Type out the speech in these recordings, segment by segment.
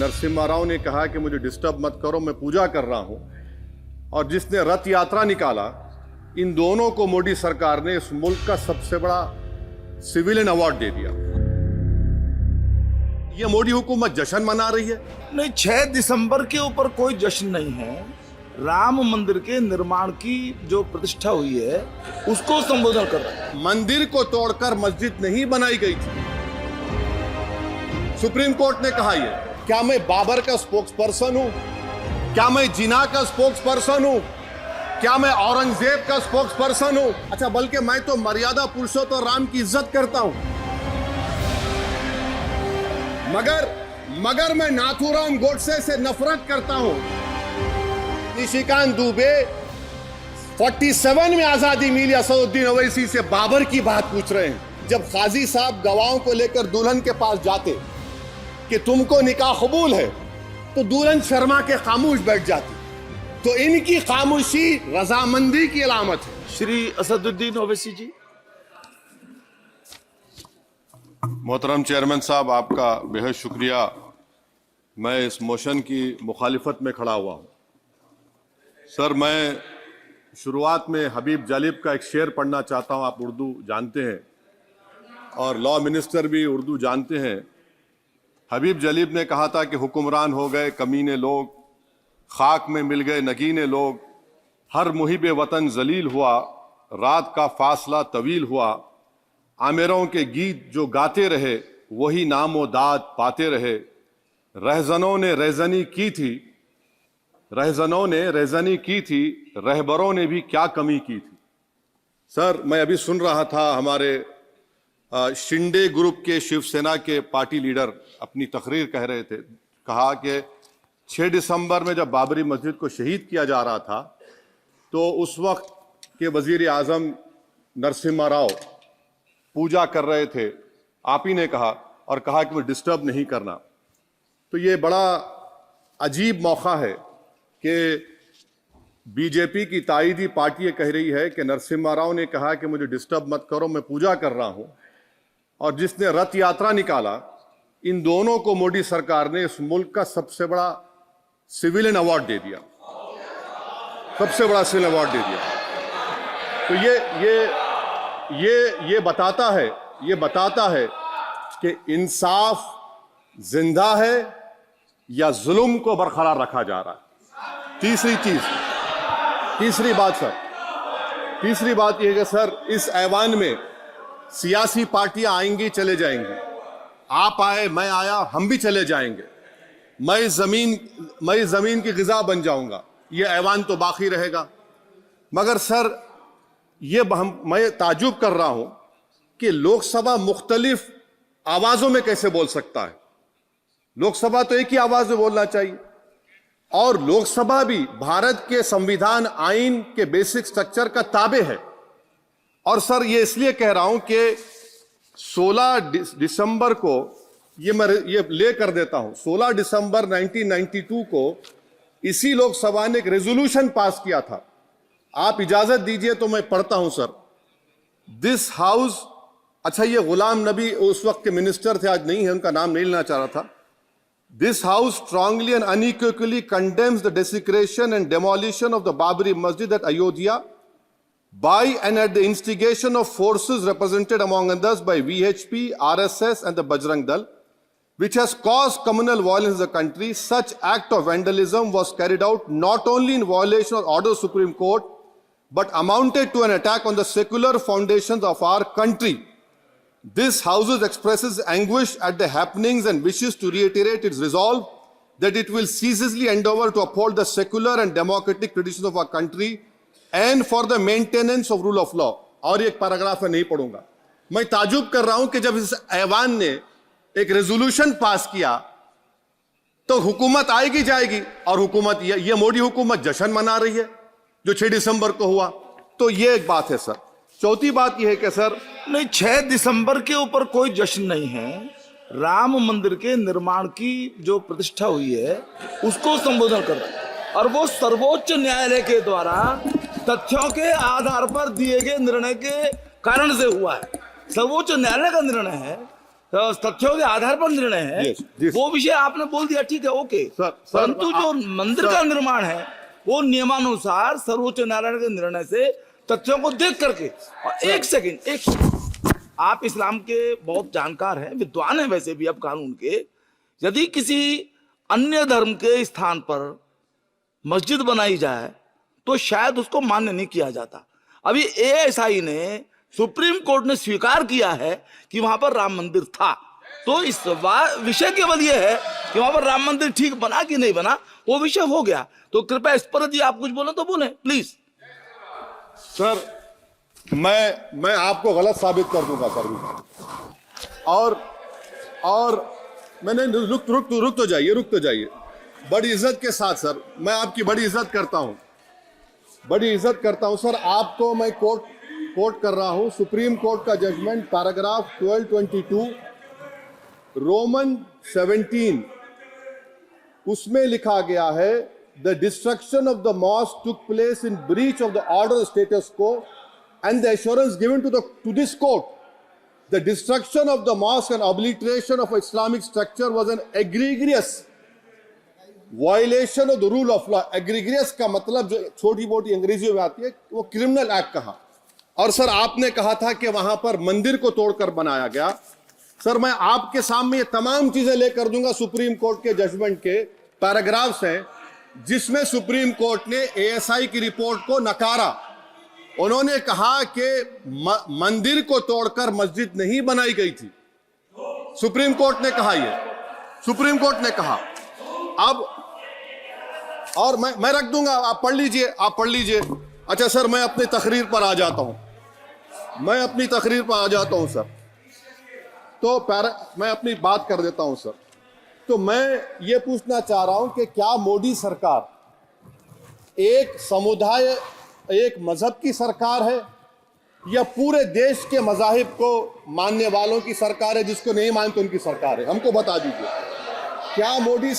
नरसिम्हा राव ने कहा कि मुझे डिस्टर्ब मत करो, मैं पूजा कर रहा हूं, और जिसने रथ यात्रा निकाला, इन दोनों को मोदी सरकार ने इस मुल्क का सबसे बड़ा सिविलियन अवार्ड दे दिया। ये मोदी हुकूमत जश्न मना रही है? नहीं, 6 दिसंबर के ऊपर कोई जश्न नहीं है। राम मंदिर के निर्माण की जो प्रतिष्ठा हुई है उसको संबोधन कर रहा है। मंदिर को तोड़कर मस्जिद नहीं बनाई गई थी। सुप्रीम कोर्ट ने कहा ये। क्या मैं बाबर का स्पोक्स पर्सन हूं? क्या मैं जिना का स्पोक्स पर्सन हूं? क्या मैं औरंगजेब का स्पोक्स पर्सन हूं? अच्छा, बल्कि मैं तो मर्यादा पुरुषोत्तम राम की इज्जत करता हूं। मगर मैं नाथूराम गोडसे से नफरत करता हूं। निशिकांत दुबे 47 में आजादी मिली असदुद्दीन ओवैसी से बाबर की बात पूछ रहे हैं। जब काजी साहब गवाहों को लेकर दुल्हन के पास जाते कि तुमको निकाह कबूल है, तो दुल्हन शर्मा के खामोश बैठ जाती। तो इनकी खामोशी रजामंदी की अलामत है। श्री असदुद्दीन ओवैसी जी। मोहतरम चेयरमैन साहब, आपका बेहद शुक्रिया। मैं इस मोशन की मुखालिफत में खड़ा हुआ हूं। सर, मैं शुरुआत में हबीब जालिब का एक शेर पढ़ना चाहता हूं। आप उर्दू जानते हैं और लॉ मिनिस्टर भी उर्दू जानते हैं। हबीब जालिब ने कहा था कि हुक्मरान हो गए कमीने लोग, खाक में मिल गए नगीने लोग, हर मुहिब वतन जलील हुआ, रात का फासला तवील हुआ, आमिरों के गीत जो गाते रहे वही नामो दाद पाते रहे, रहजनों ने रेजनी की थी, रहजनों ने रेजनी की थी, रहबरों ने भी क्या कमी की थी। सर, मैं अभी सुन रहा था हमारे शिंदे ग्रुप के शिवसेना के पार्टी लीडर अपनी तकरीर कह रहे थे। कहा कि 6 दिसंबर में जब बाबरी मस्जिद को शहीद किया जा रहा था, तो उस वक्त के वजीर आजम नरसिम्हा राव पूजा कर रहे थे। आप ही ने कहा और कहा कि वो डिस्टर्ब नहीं करना। तो ये बड़ा अजीब मौका है कि बीजेपी की ताईदी पार्टी ये कह रही है कि नरसिम्हा राव ने कहा कि मुझे डिस्टर्ब मत करो, मैं पूजा कर रहा हूं, और जिसने रथ यात्रा निकाला, इन दोनों को मोदी सरकार ने इस मुल्क का सबसे बड़ा सिविलियन अवार्ड दे दिया। सबसे बड़ा सिविलियन अवार्ड दे दिया। तो ये बताता है कि इंसाफ जिंदा है या जुल्म को बरकरार रखा जा रहा है। तीसरी बात यह है कि सर, इस ऐवान में सियासी पार्टियां आएंगी, चले जाएंगी। आप आए, मैं आया, हम भी चले जाएंगे। मैं जमीन की गिजा बन जाऊंगा, यह ऐवान तो बाकी रहेगा। मगर सर, मैं ताजुब कर रहा हूं कि लोकसभा मुख्तलिफ आवाजों में कैसे बोल सकता है। लोकसभा तो एक ही आवाज में बोलना चाहिए, और लोकसभा भी भारत के संविधान आइन के बेसिक स्ट्रक्चर का ताबे है। और सर, ये इसलिए कह रहा हूं कि 16 दिसंबर को ये ले कर देता हूं। 16 दिसंबर 1992 को इसी लोकसभा ने एक रेजोल्यूशन पास किया था। आप इजाजत दीजिए तो मैं पढ़ता हूं सर। दिस हाउस, अच्छा, ये गुलाम नबी उस वक्त के मिनिस्टर थे, आज नहीं है, उनका नाम नहीं लेना चाह रहा था। This house strongly and unequivocally condemns the desecration and demolition of the Babri Masjid at Ayodhya by and at the instigation of forces represented among others by VHP, RSS and the Bajrang Dal, which has caused communal violence in the country. Such act of vandalism was carried out not only in violation of order of Supreme Court, but amounted to an attack on the secular foundations of our country. This House expresses anguish at the happenings and wishes to reiterate its resolve that it will ceaselessly endeavor to uphold the secular and democratic traditions of our country and for the maintenance of rule of law. और एक paragraph मैं नहीं पढ़ूंगा। मैं ताजुब कर रहा हूं कि जब इस ऐवान ने एक रेजोल्यूशन पास किया तो हुकूमत आएगी जाएगी, और ये मोदी हुकूमत जश्न मना रही है जो 6 दिसंबर को हुआ। तो ये एक बात है सर। चौथी बात यह है कि सर, नहीं, 6 दिसंबर के ऊपर कोई जश्न नहीं है। राम मंदिर के निर्माण की जो प्रतिष्ठा हुई है उसको संबोधन कर रहा है, और वो सर्वोच्च न्यायालय के द्वारा तथ्यों के आधार पर दिए गए निर्णय के कारण से हुआ है। सर्वोच्च न्यायालय का निर्णय है तथ्यों के आधार पर निर्णय है, Yes, yes. वो विषय आपने बोल दिया, ठीक है, ओके। सर, परंतु जो मंदिर का सर, निर्माण है वो नियमानुसार सर्वोच्च न्यायालय के निर्णय से तथ्यों को देख करके। और एक सेकंड, आप इस्लाम के बहुत जानकार हैं, विद्वान हैं वैसे भी अब कानून के। यदि किसी अन्य धर्म के स्थान पर मस्जिद बनाई जाए तो शायद उसको मान्य नहीं किया जाता। अभी एएसआई ने, सुप्रीम कोर्ट ने स्वीकार किया है कि वहां पर राम मंदिर था। तो इस विषय केवल यह है कि वहां पर राम मंदिर ठीक बना कि नहीं बना, वो विषय हो गया। तो कृपया इस पर यदि आप कुछ बोले तो बोलें प्लीज। सर, मैं आपको गलत साबित कर दूंगा सर। और मैंने रुक तो जाइए। बड़ी इज्जत के साथ सर, मैं आपकी बड़ी इज्जत करता हूं सर। आपको मैं कोट कर रहा हूं सुप्रीम कोर्ट का जजमेंट, पैराग्राफ 1222 रोमन 17, उसमें लिखा गया है, the destruction of the mosque took place in breach of the order status को and the assurance given to this court, the destruction of the mosque and obliteration of Islamic structure was an egregious violation of the rule of law. Egregious का मतलब जो छोटी मोटी अंग्रेजी में आती है वो क्रिमिनल एक्ट कहा। और सर आपने कहा था कि वहां पर मंदिर को तोड़कर बनाया गया। सर मैं आपके सामने ये तमाम चीजें लेकर दूंगा, सुप्रीम कोर्ट के जजमेंट के पैराग्राफ्स हैं जिसमें सुप्रीम कोर्ट ने एएसआई की रिपोर्ट को नकारा। उन्होंने कहा कि मंदिर को तोड़कर मस्जिद नहीं बनाई गई थी। सुप्रीम कोर्ट ने कहा, सुप्रीम कोर्ट ने कहा। अब और मैं रख दूंगा, आप पढ़ लीजिए। अच्छा सर, मैं अपनी तकरीर पर आ जाता हूं सर। तो मैं अपनी बात कर देता हूं सर। तो मैं ये पूछना चाह रहा हूं कि क्या मोदी सरकार एक समुदाय, एक मजहब की सरकार है या पूरे देश के मजाहिब को मानने वालों की सरकार है? जिसको नहीं मानते उनकी सरकार है, हमको बता दीजिए। क्या मोदी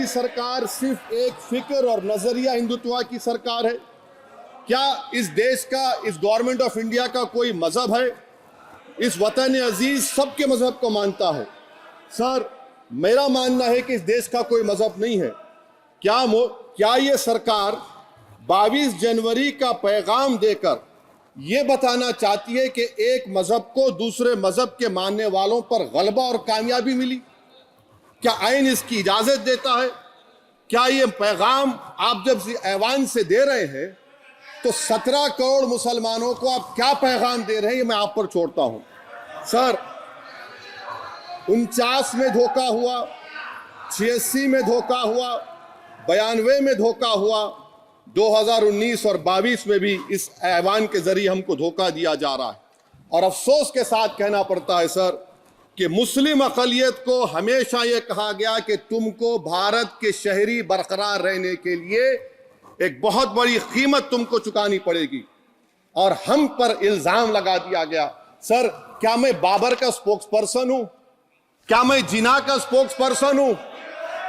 सरकार सिर्फ एक फिक्र और नजरिया हिंदुत्व की सरकार है? क्या इस देश का, इस गवर्नमेंट ऑफ इंडिया का कोई मजहब है? इस वतन अजीज सबके मजहब को मानता है। सर मेरा मानना है कि इस देश का कोई मजहब नहीं है। क्या ये सरकार 22 जनवरी का पैगाम देकर यह बताना चाहती है कि एक मजहब को दूसरे मजहब के मानने वालों पर गलबा और कामयाबी मिली? क्या आईन इसकी इजाजत देता है? क्या ये पैगाम आप जब ऐवान से दे रहे हैं तो 17 करोड़ मुसलमानों को आप क्या पैगाम दे रहे हैं, ये मैं आप पर छोड़ता हूं। सर 49 में धोखा हुआ, 86 में धोखा हुआ, 92 में धोखा हुआ, 2019 और 22 में भी इस ऐवान के जरिए हमको धोखा दिया जा रहा है। और अफसोस के साथ कहना पड़ता है सर कि मुस्लिम अक़लियत को हमेशा यह कहा गया कि तुमको भारत के शहरी बरकरार रहने के लिए एक बहुत बड़ी कीमत तुमको चुकानी पड़ेगी, और हम पर इल्जाम लगा दिया गया। सर क्या मैं बाबर का स्पोक्स पर्सन हूं? क्या मैं जिना का स्पोक्स पर्सन हूं?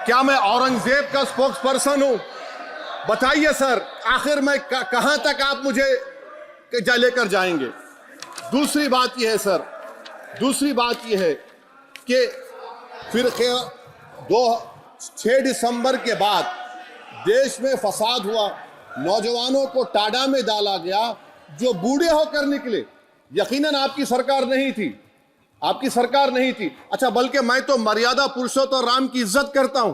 क्या मैं औरंगजेब का स्पोक्स पर्सन हूं? बताइए सर, आखिर मैं कहां तक आप मुझे लेकर जाएंगे? दूसरी बात यह है सर, दूसरी बात यह है कि फिर 6 दिसंबर के बाद देश में फसाद हुआ, नौजवानों को टाडा में डाला गया जो बूढ़े होकर निकले। यकीनन आपकी सरकार नहीं थी, आपकी सरकार नहीं थी। अच्छा, बल्कि मैं तो मर्यादा पुरुषोत्तम राम की इज्जत करता हूं,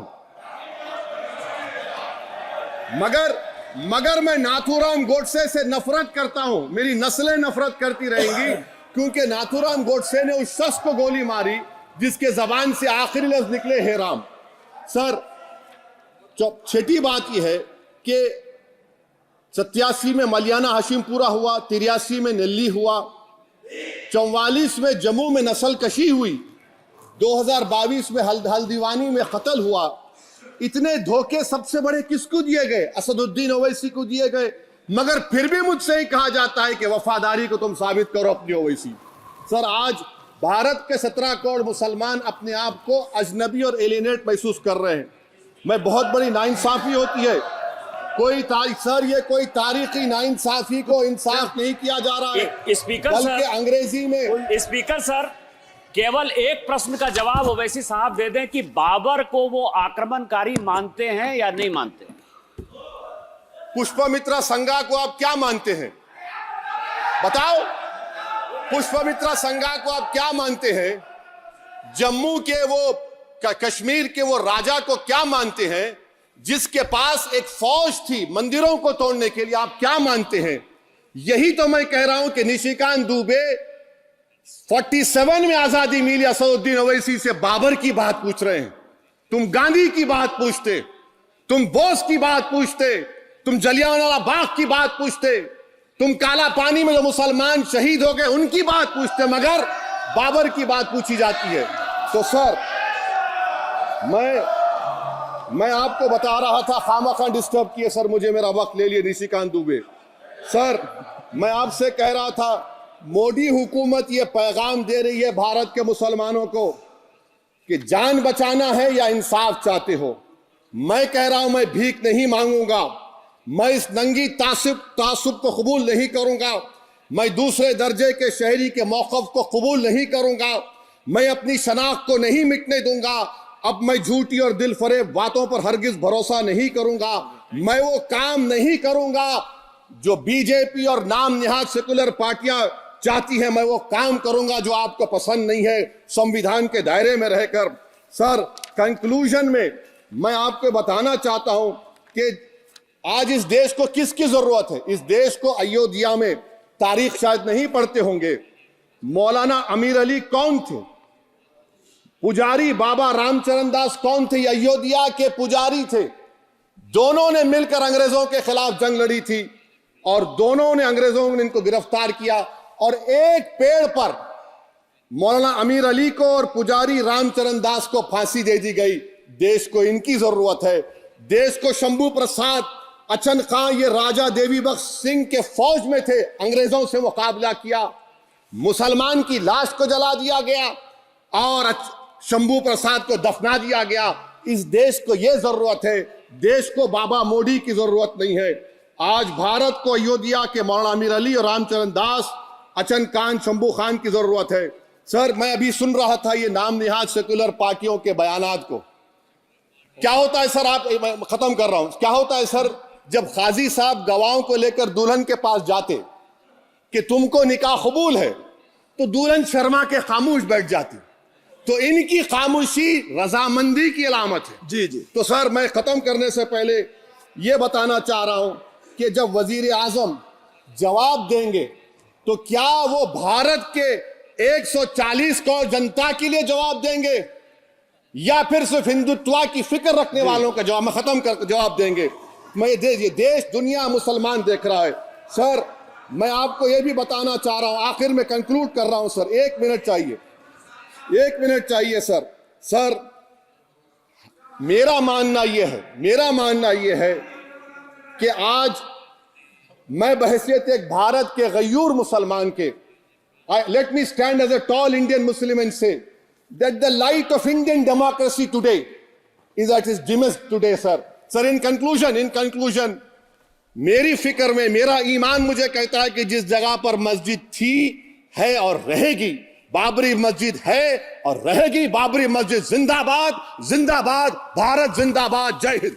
मगर मैं नाथूराम गोडसे से नफरत करता हूं। मेरी नस्लें नफरत करती रहेंगी क्योंकि नाथूराम गोडसे ने उस शख्स को गोली मारी जिसके जबान से आखिरी लफ्ज निकले हे राम। सर छठी बात यह है कि 87 में मलियाना हाशिमपुरा हुआ, 83 में नेल्ली हुआ, 44 में जम्मू में नस्ल कशी हुई, 2022 में हल्दीवानी में कत्ल हुआ। इतने धोखे सबसे बड़े किसको दिए गए? असदुद्दीन ओवैसी को दिए गए। मगर फिर भी मुझसे ही कहा जाता है कि वफादारी को तुम साबित करो अपनी ओवैसी। सर आज भारत के 17 करोड़ मुसलमान अपने आप को अजनबी और एलिनेट महसूस कर रहे हैं। मैं बहुत बड़ी नाइंसाफी होती है सर ये कोई तारीखी नाइंसाफी को इंसाफ नहीं किया जा रहा है, स्पीकर बल्कि सर, अंग्रेजी में। स्पीकर सर, केवल एक प्रश्न का जवाब ओवैसी साहब दे दें कि बाबर को वो आक्रमणकारी मानते हैं या नहीं मानते? पुष्पमित्रा संगा को आप क्या मानते हैं? बताओ, पुष्पमित्रा संगा को आप क्या मानते हैं? जम्मू के वो कश्मीर के वो राजा को क्या मानते हैं जिसके पास एक फौज थी मंदिरों को तोड़ने के लिए? आप क्या मानते हैं? यही तो मैं कह रहा हूं कि निशिकांत दुबे 47 में आजादी मिली असदुद्दीन ओवैसी से बाबर की बात पूछ रहे हैं। तुम गांधी की बात पूछते, तुम बोस की बात पूछते, तुम जलियांवाला बाग की बात पूछते, तुम काला पानी में जो मुसलमान शहीद हो गए उनकी बात पूछते, मगर बाबर की बात पूछी जाती है। तो सर मैं आपको बता रहा था, खामखा डिस्टर्ब किए सर, मुझे मेरा वक्त ले लिए निशिकांत दुबे। सर मैं आपसे कह रहा था, मोदी हुकूमत ये पैगाम दे रही है भारत के मुसलमानों को कि जान बचाना है या इंसाफ चाहते हो। मैं कह रहा हूं मैं भीख नहीं मांगूंगा, मैं इस नंगी तासुब को कबूल नहीं करूंगा, मैं दूसरे दर्जे के शहरी के मौक़िफ़ को कबूल नहीं करूंगा, मैं अपनी शनाख्त को नहीं मिटने दूंगा। अब मैं झूठी और दिल फरेब बातों पर हरगिज भरोसा नहीं करूंगा, मैं वो काम नहीं करूंगा जो बीजेपी और नाम निहाद सेकुलर पार्टियां चाहती हैं, मैं वो काम करूंगा जो आपको पसंद नहीं है, संविधान के दायरे में रहकर। सर कंक्लूजन में मैं आपको बताना चाहता हूं कि आज इस देश को किसकी जरूरत है? इस देश को अयोध्या में, तारीख शायद नहीं पढ़ते होंगे, मौलाना अमीर अली कौन थे? पुजारी बाबा रामचरण दास कौन थे? अयोध्या के पुजारी थे। दोनों ने मिलकर अंग्रेजों के खिलाफ जंग लड़ी थी और दोनों ने, अंग्रेजों ने इनको गिरफ्तार किया और एक पेड़ पर मौलाना अमीर अली को और पुजारी रामचरण दास को फांसी दे दी गई। देश को इनकी जरूरत है। देश को शंभू प्रसाद, अचन खां, ये राजा देवी बख्श सिंह के फौज में थे, अंग्रेजों से मुकाबला किया, मुसलमान की लाश को जला दिया गया और शंभू प्रसाद को दफना दिया गया। इस देश को यह जरूरत है, देश को बाबा मोदी की जरूरत नहीं है। आज भारत को अयोध्या के मौलाना अमीर अली और रामचरण दास, अचन खान, शंभू खान की जरूरत है। सर मैं अभी सुन रहा था ये नाम निहाद सेकुलर पार्टियों के बयानात को। क्या होता है सर, आप, मैं खत्म कर रहा हूं, क्या होता है सर, जब काजी साहब गवाहों को लेकर दुल्हन के पास जाते कि तुमको निकाह कबूल है, तो दुल्हन शर्मा के खामोश बैठ जाती। तो इनकी खामोशी रजामंदी की अलामत है। जी जी। तो सर मैं खत्म करने से पहले यह बताना चाह रहा हूं कि जब वजीर आजम जवाब देंगे तो क्या वो भारत के 140 करोड़ जनता के लिए जवाब देंगे या फिर सिर्फ हिंदुत्व की फिक्र रखने वालों का जवाब, मैं खत्म कर जवाब देंगे? मैं ये देश, दुनिया, मुसलमान देख रहा है। सर मैं आपको यह भी बताना चाह रहा हूं, आखिर में कंक्लूड कर रहा हूं सर, 1 मिनट चाहिए, 1 मिनट चाहिए सर। सर मेरा मानना यह है कि आज मैं बहैसियत एक भारत के गयूर मुसलमान के, let me stand as a tall Indian Muslim and say that the light of Indian democracy today is at its dimmest today, sir. Sir, in conclusion, मेरी फिक्र में मेरा ईमान मुझे कहता है कि जिस जगह पर मस्जिद थी, है और रहेगी, बाबरी मस्जिद है और रहेगी, बाबरी मस्जिद जिंदाबाद, जिंदाबाद, भारत जिंदाबाद, जय हिंद।